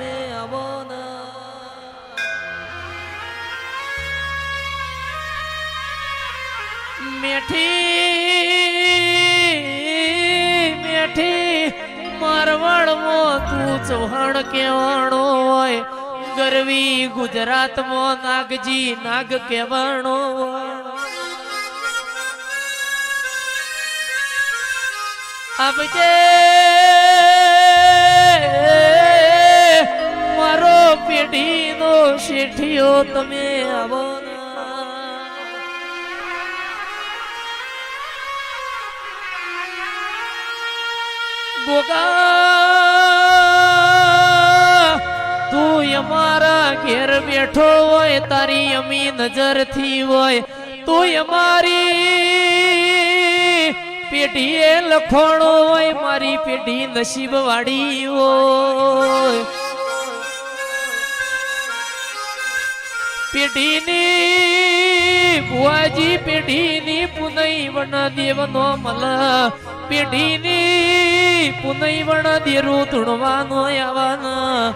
તમે આવો ને મેઠી મેઠી મારવાડમાં તું ચૌહાણ કહેવાણો હોય ગરવી ગુજરાતમાં નાગજી નાગ કહેવાણો આપજે મારો પેઢીનો શેઠિયો તમે આવો ગોગા તું અમારા ઘેર બેઠો હોય તારી અમી નજર થી હોય તું અમારી પેઢીએ લખોણો હોય મારી પેઢી નસીબ વાળી હોય પેઢીની ભુવાજી પેઢીની પુનઈ વન દેવનો મલ પેઢીની પુનઈ વન દેરું ધૂણવાનો આવવાના